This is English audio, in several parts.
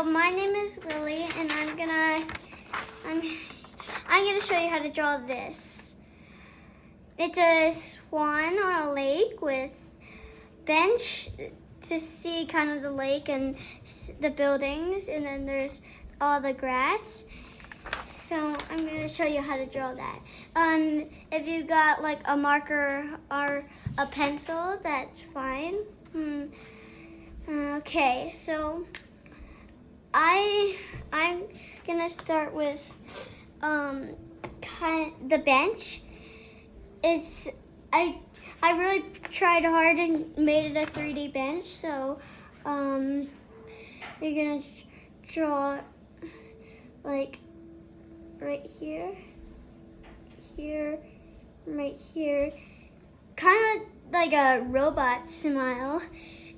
So my name is Lily, and I'm gonna show you how to draw this. It's a swan on a lake with bench to see kind of the lake and the buildings, and then there's all the grass. So I'm gonna show you how to draw that. If you got like a marker or a pencil, that's fine. Okay, so I'm gonna start with the bench. I really tried hard and made it a 3D bench. So you're gonna draw like right here, right here, kind of like a robot smile.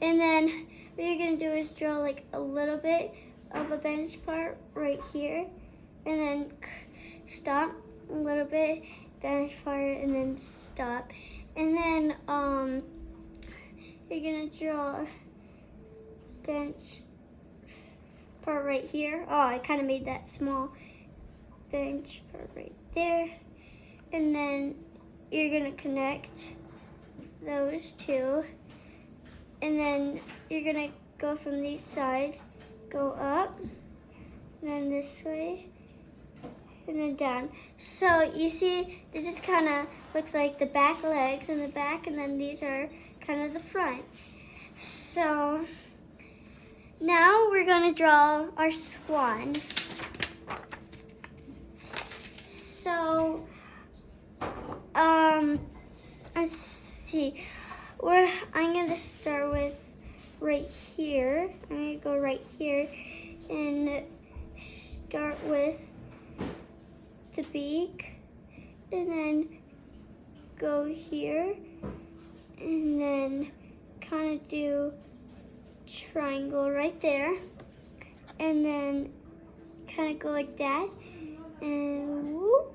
And then what you're gonna do is draw like a little bit of a bench part right here, and then stop a little bit, bench part, and then stop. And then you're gonna draw bench part right here. Oh, I kind of made that small. Bench part right there. And then you're gonna connect those two. And then you're gonna go from these sides, go up, and then this way, and then down. So you see, this just kind of looks like the back legs in the back, and then these are kind of the front. So now we're gonna draw our swan. So, let's see. I'm gonna start with right here. I'm gonna go right here and start with the beak, and then go here, and then kind of do triangle right there, and then kind of go like that, and whoop,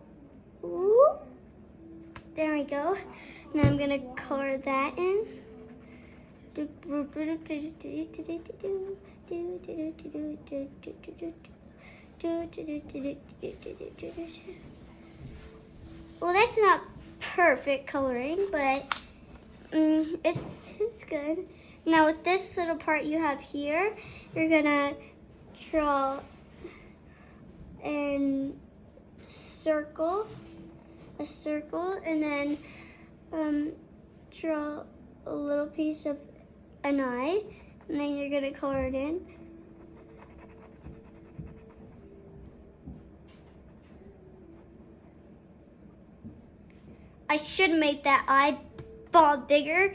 whoop. There we go. Now I'm gonna color that in. Well, that's not perfect coloring, but it's good. Now with this little part you have here, you're gonna draw a circle, and then draw a little piece of an eye, and then you're gonna color it in. I should make that eyeball bigger,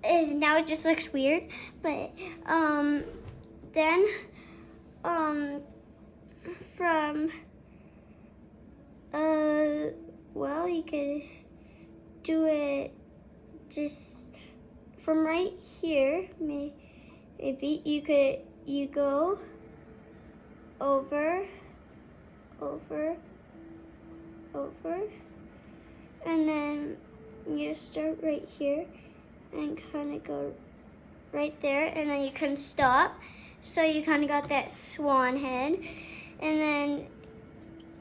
and now it just looks weird. But then from well, you could do it just from right here. Maybe you go over, and then you start right here and kind of go right there, and then you can stop. So you kind of got that swan head, and then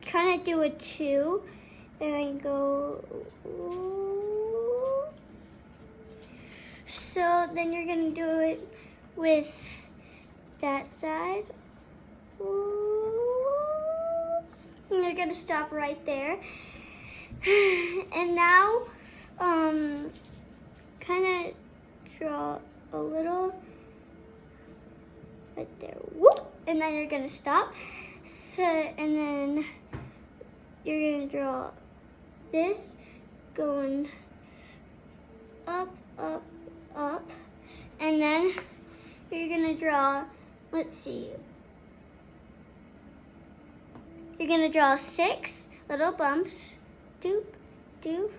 kind of do a 2, and then go. So then you're gonna do it with that side. And you're gonna stop right there. And now, kind of draw a little right there. Whoop! And then you're gonna stop. So, and then you're gonna draw this going up, up, up, and then you're gonna draw, let's see, you're gonna draw 6 little bumps, doop, doop,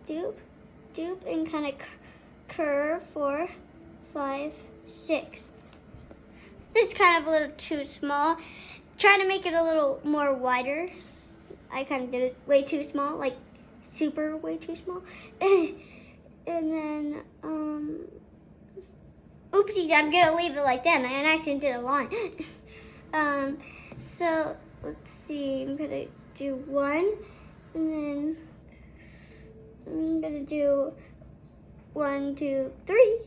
doop, doop, and kind of curve 4, 5, 6. This is kind of a little too small. Try to make it a little more wider. I kind of did it way too small, like super way too small. And then, oopsies, I'm gonna leave it like that. I actually did a line. So let's see, I'm gonna do 1, and then I'm gonna do 1, 2, 3,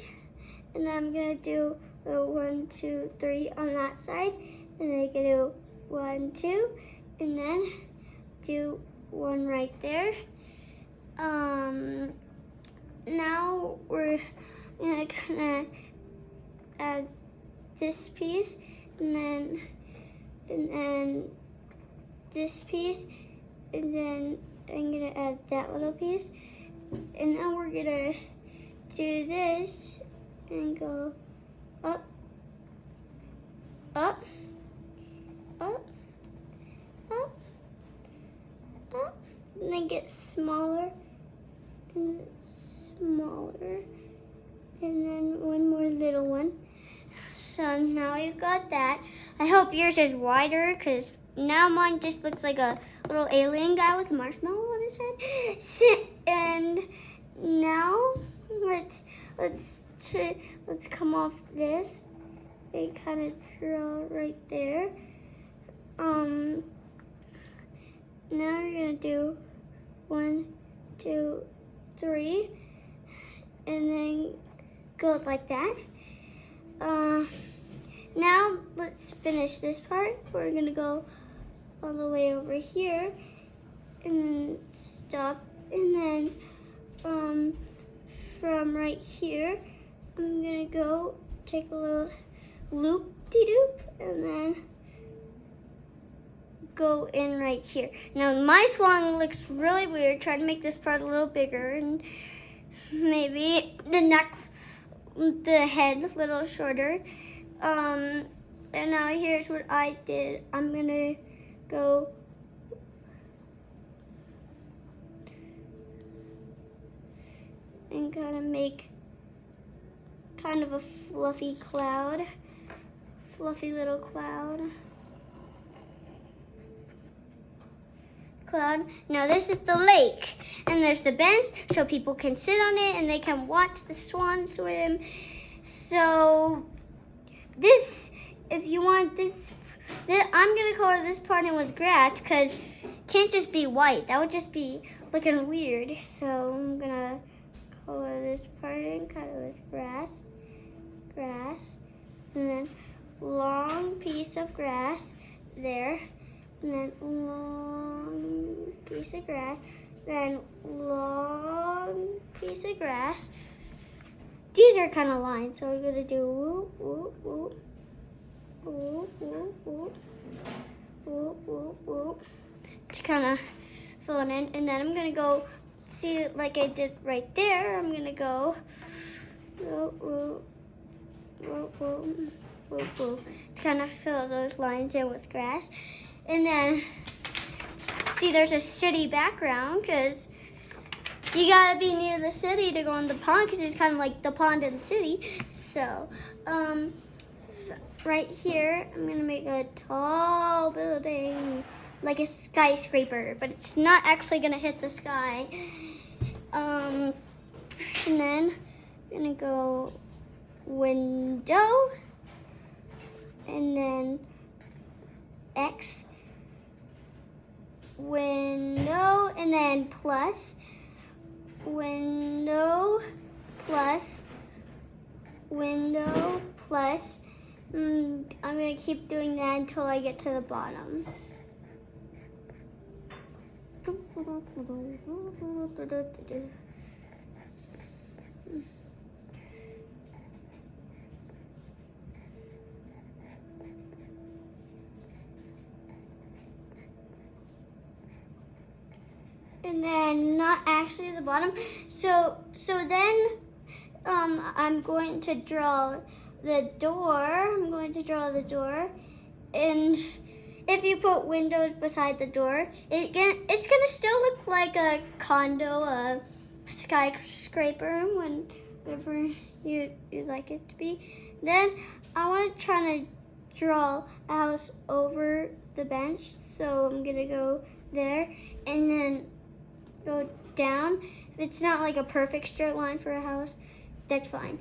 and then I'm gonna do little 1, 2, 3 on that side, and then I can do 1, 2, and then do 1 right there. Now we're gonna add this piece, and then this piece, and then I'm gonna add that little piece, and now we're gonna do this and go up, up, up, up, up, and then get smaller and smaller, and then one more little one. So now you've got that. I hope yours is wider, because now mine just looks like a little alien guy with a marshmallow on his head. And now let's come off this and kind of draw right there. Now we're gonna do 1, 2, 3, and then go like that. Now let's finish this part. We're gonna go all the way over here and then stop, and then from right here I'm gonna go take a little loop-de-doop and then go in right here. Now my swan looks really weird. Try to make this part a little bigger, and maybe the neck, the head a little shorter. And now here's what I did. I'm gonna go and kind of make kind of a fluffy cloud, fluffy little cloud. Now this is the lake, and there's the bench so people can sit on it and they can watch the swan swim. So this, if you want this, I'm gonna color this part in with grass, because it can't just be white. That would just be looking weird. So I'm gonna color this part in kind of with grass, and then long piece of grass there, and then long piece of grass, then long piece of grass. These are kind of lines, so we're gonna do whoop, whoop, whoop, whoop, whoop, whoop, whoop, whoop, whoop, to kind of fill it in. And then I'm gonna go, see, like I did right there, I'm gonna go whoop, whoop, whoop, whoop, whoop, whoop, to kind of fill those lines in with grass. And then, see, there's a city background, because you gotta be near the city to go in the pond, because it's kind of like the pond in the city. So, right here, I'm gonna make a tall building, like a skyscraper, but it's not actually gonna hit the sky. And then I'm gonna go window, and then X, window, and then plus, window, plus, window, plus. I'm gonna keep doing that until I get to the bottom. And then not actually the bottom. So then I'm going to draw the door. I'm going to draw the door, and if you put windows beside the door, it's gonna still look like a condo, a skyscraper, whatever you like it to be. Then I want to try to draw a house over the bench, so I'm gonna go there and then go down. If it's not like a perfect straight line for a house, that's fine.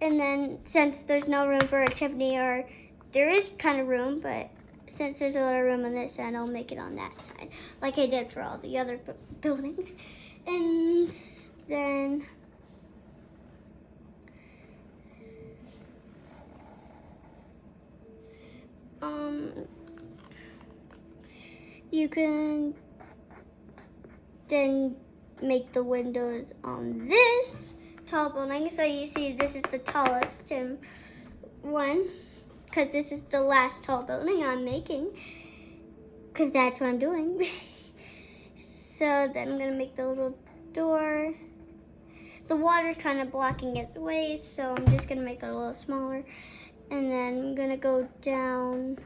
And then since there's no room for a chimney, or there is kind of room, but since there's a lot of room on this side, I'll make it on that side, like I did for all the other buildings. And then you can then make the windows on this tall building. So you see this is the tallest one, because this is the last tall building I'm making, because that's what I'm doing. So then I'm gonna make the little door. The water's kind of blocking it away, so I'm just gonna make it a little smaller. And then I'm gonna go down,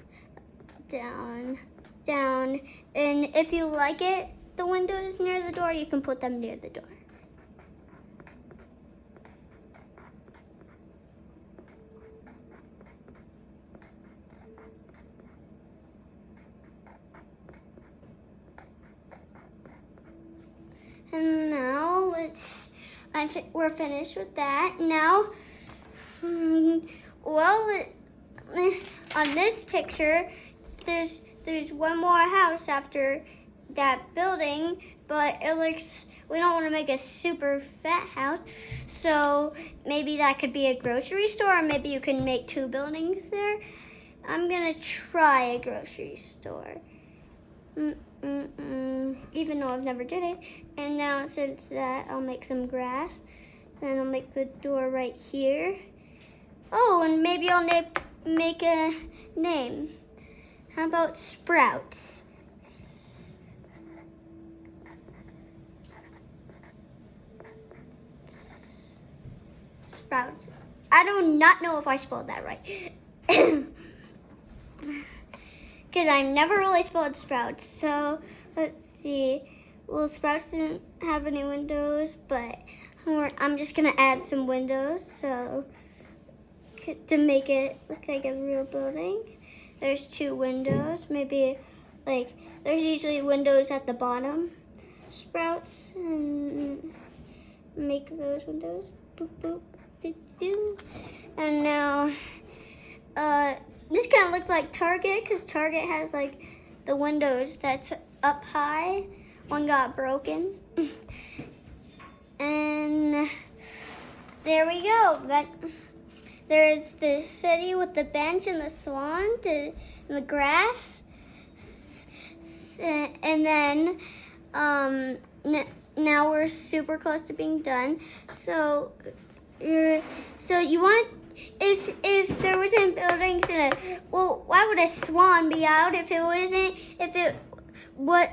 down, down. And if you like it, the windows near the door, you can put them near the door. And now we're finished with that. Now, well, on this picture, there's one more house after that building, but it looks, we don't want to make a super fat house, so maybe that could be a grocery store, or maybe you can make 2 buildings there. I'm gonna try a grocery store. Even though I've never did it. And now since that, I'll make some grass. Then I'll make the door right here. Oh, and maybe I'll make a name. How about Sprouts? Sprouts. I do not know if I spelled that right. Because I never really spelled Sprouts. So let's see. Well, Sprouts didn't have any windows, but I'm just gonna add some windows so to make it look like a real building. There's 2 windows. Maybe like there's usually windows at the bottom. Sprouts, and make those windows. Boop boop. Doo, doo. And now this kind of looks like Target, because Target has like the windows that's up high. One got broken. And there we go. There's the city with the bench and the swan and the grass. And then now we're super close to being done. So you want, if there wasn't buildings in it, well, why would a swan be out if it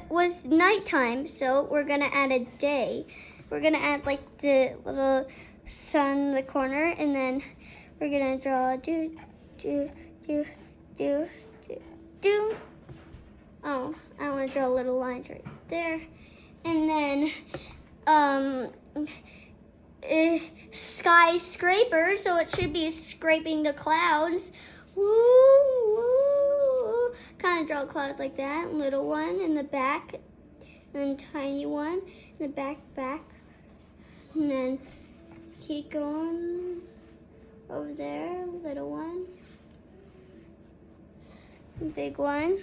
was nighttime? So we're gonna add a day. We're gonna add like the little sun in the corner, and then we're gonna draw do. Oh, I want to draw little lines right there, and then skyscraper, so it should be scraping the clouds. Woo, woo. Kind of draw clouds like that. Little one in the back, and then tiny one in the back, and then keep going over there. Little one, big one.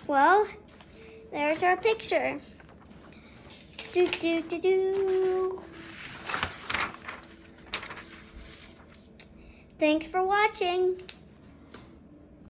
Well, there's our picture. Do do do do. Thanks for watching.